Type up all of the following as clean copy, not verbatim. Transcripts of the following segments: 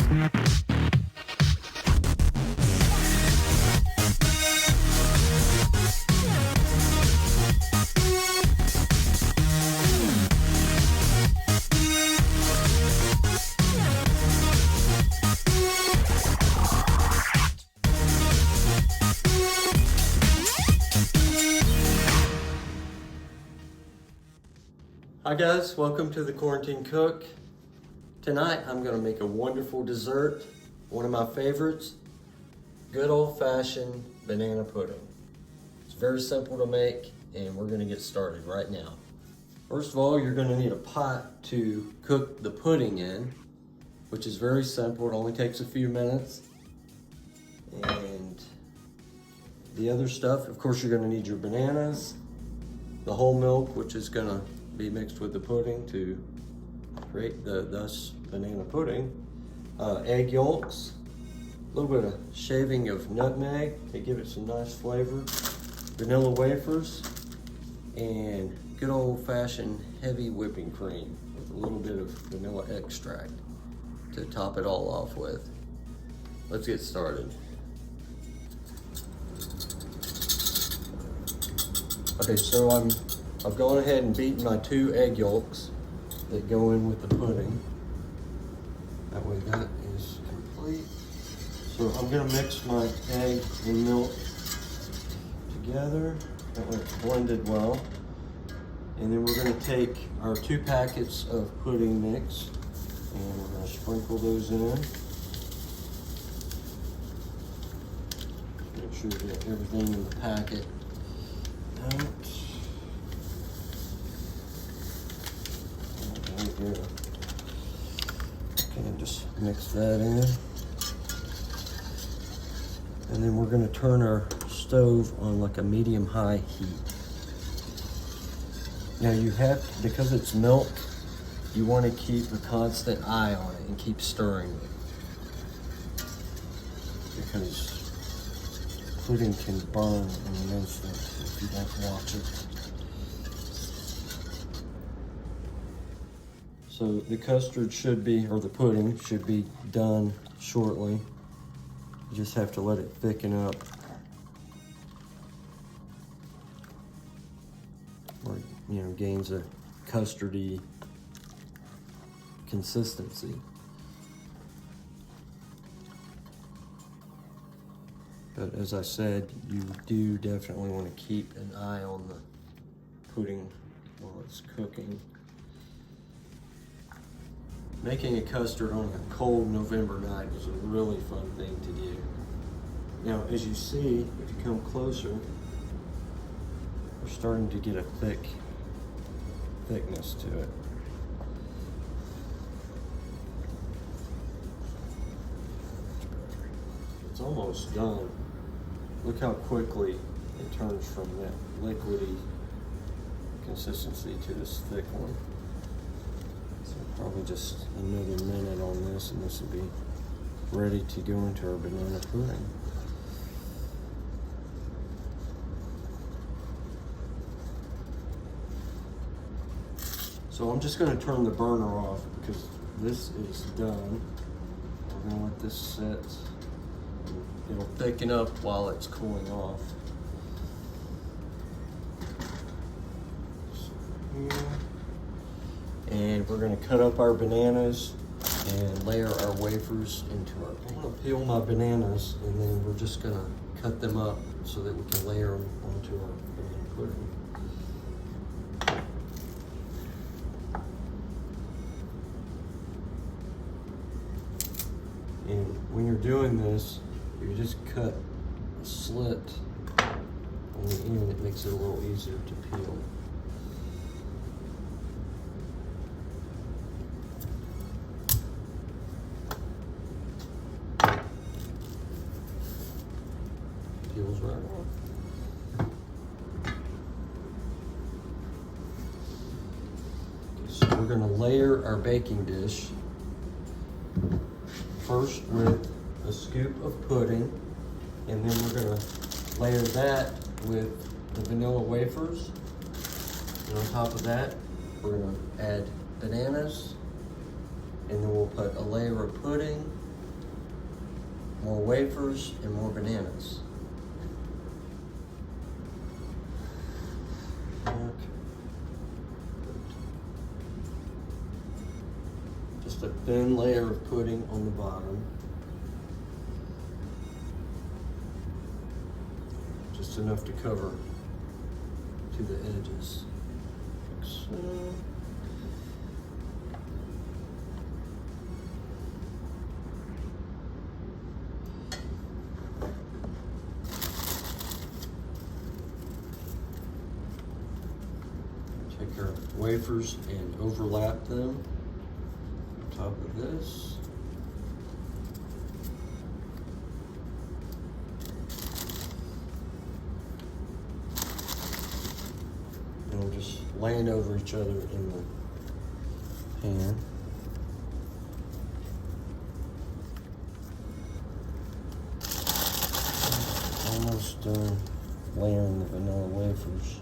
Hi guys, welcome to the Quarantine Cook. Tonight I'm going to make a wonderful dessert, one of my favorites, good old-fashioned banana pudding. It's very simple to make and we're going to get started right now. First of all, you're going to need a pot to cook the pudding in, which is very simple. It only takes a few minutes. And the other stuff, of course, you're going to need your bananas, the whole milk, which is going to be mixed with the pudding to create thus banana pudding. Egg yolks, a little bit of shaving of nutmeg to give it some nice flavor, vanilla wafers, and good old-fashioned heavy whipping cream with a little bit of vanilla extract to top it all off with. Let's get started. Okay, so I've gone ahead and beaten my 2 egg yolks that go in with the pudding. That way that is complete. So I'm gonna mix my egg and milk together. That way it's blended well. And then we're gonna take our 2 packets of pudding mix and we're gonna sprinkle those in. Make sure we get everything in the packet out. Here. Okay, just mix that in. And then we're going to turn our stove on like a medium-high heat. Now you have, because it's milk, you want to keep a constant eye on it and keep stirring it. Because pudding can burn in an instant if you don't watch it. So the custard should be, or the pudding should be done shortly. You just have to let it thicken up. Or, you know, gains a custardy consistency. But as I said, you do definitely want to keep an eye on the pudding while it's cooking. Making a custard on a cold November night is a really fun thing to do. Now, as you see, if you come closer, we're starting to get a thickness to it. It's almost done. Look how quickly it turns from that liquidy consistency to this thick one. Probably just another minute on this and this will be ready to go into our banana pudding. So I'm just going to turn the burner off because this is done. We're going to let this set. It'll thicken up while it's cooling off. So here. And we're going to cut up our bananas and layer our wafers into our pan. I'm going to peel my bananas and then we're just going to cut them up so that we can layer them onto our banana pudding. And when you're doing this, you just cut a slit on the end. It makes it a little easier to peel. Peels right off. So we're going to layer our baking dish first with a scoop of pudding, and then we're going to layer that with the vanilla wafers. And on top of that, we're going to add bananas, and then we'll put a layer of pudding, more wafers, and more bananas. Okay. Just a thin layer of pudding on the bottom. Just enough to cover to the edges. Like so. Take our wafers and overlap them on top of this. And we're just laying over each other in the pan. Almost done layering the vanilla wafers.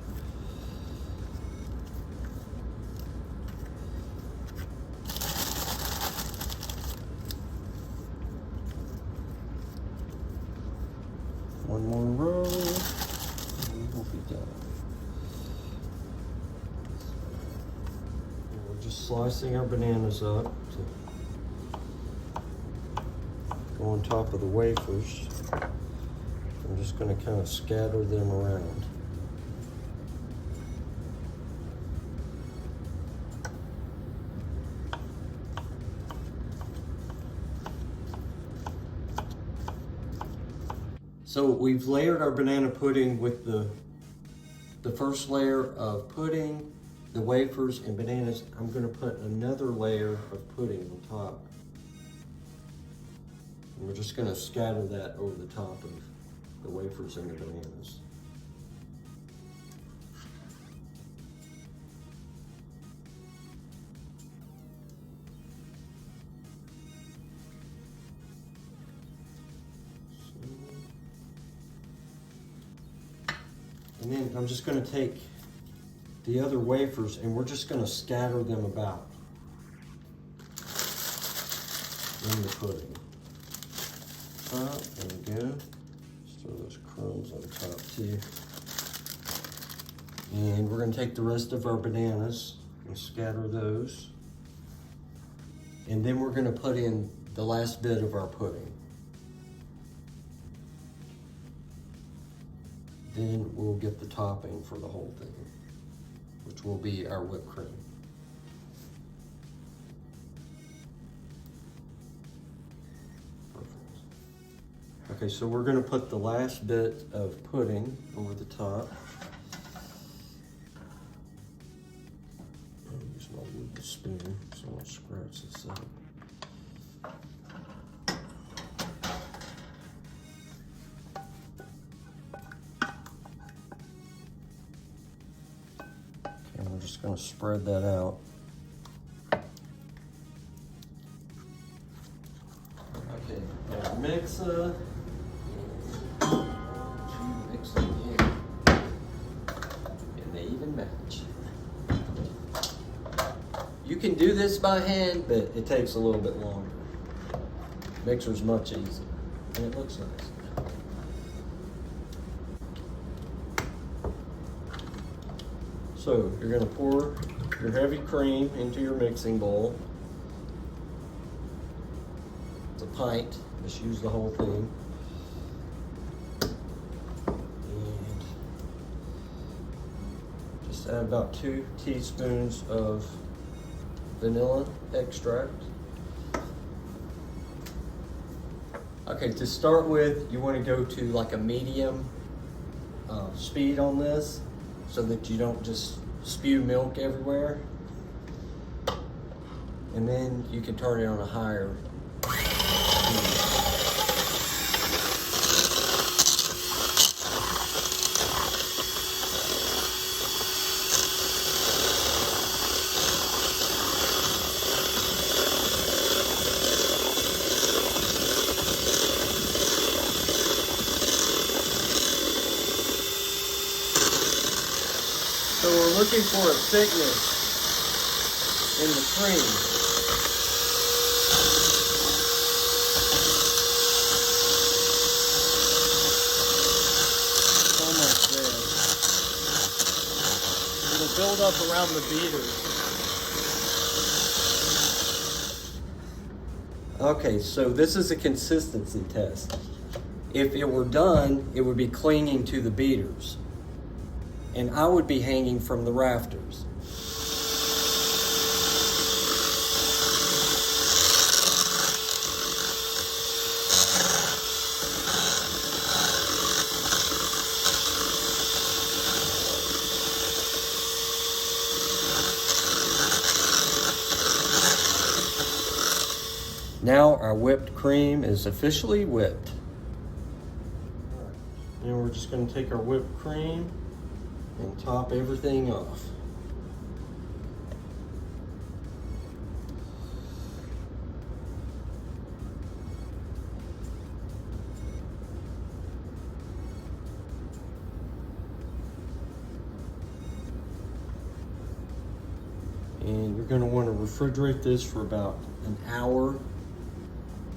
One more row, and we'll be done. And we're just slicing our bananas up to go on top of the wafers. I'm just going to kind of scatter them around. So we've layered our banana pudding with the first layer of pudding, the wafers, and bananas. I'm going to put another layer of pudding on top. And we're just going to scatter that over the top of the wafers and the bananas. And then I'm just going to take the other wafers and we're just going to scatter them about in the pudding. There we go. Just throw those crumbs on top too. And we're going to take the rest of our bananas and scatter those. And then we're going to put in the last bit of our pudding. Then we'll get the topping for the whole thing, which will be our whipped cream. Perfect. Okay, so we're going to put the last bit of pudding over the top. I'll use my wooden spoon so I won't scratch this up. We're just going to spread that out. Okay, now mix it. Mix them here. And they even match. You can do this by hand, but it takes a little bit longer. Mixer's much easier, and it looks nice. So you're going to pour your heavy cream into your mixing bowl. It's a pint, just use the whole thing. And just add about 2 teaspoons of vanilla extract. Okay, to start with, you want to go to like a medium speed on this, so that you don't just spew milk everywhere. And then you can turn it on a higher speed. So we're looking for a thickness in the cream. build up around the beaters. Okay, so this is a consistency test. If it were done, it would be clinging to the beaters, and I would be hanging from the rafters. Now our whipped cream is officially whipped. And we're just going to take our whipped cream and top everything off. And you're going to want to refrigerate this for about an hour.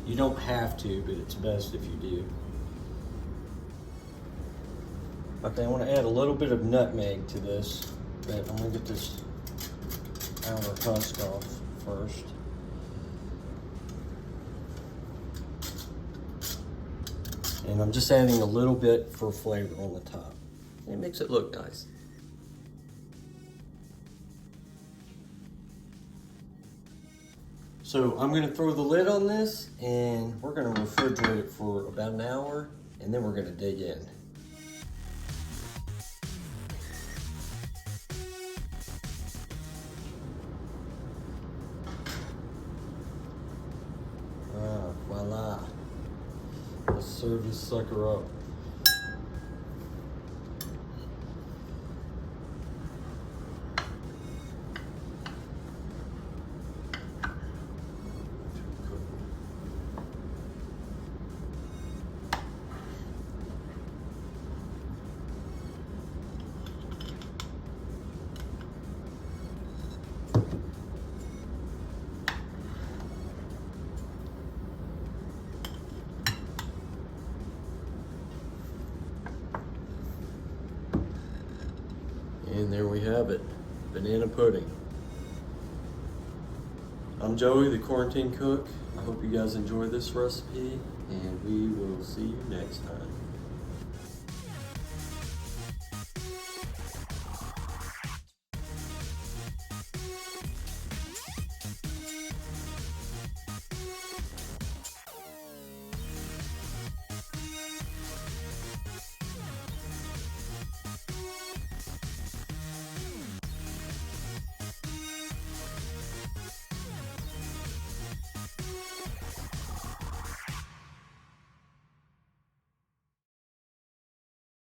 You don't have to, but it's best if you do. Okay, I want to add a little bit of nutmeg to this, but I'm going to get this outer husk off first. And I'm just adding a little bit for flavor on the top. It makes it look nice. So I'm going to throw the lid on this, and we're going to refrigerate it for about an hour, and then we're going to dig in. Voila. Let's serve this sucker up. And there we have it, banana pudding. I'm Joey, the quarantine cook. I hope you guys enjoy this recipe, and we will see you next time.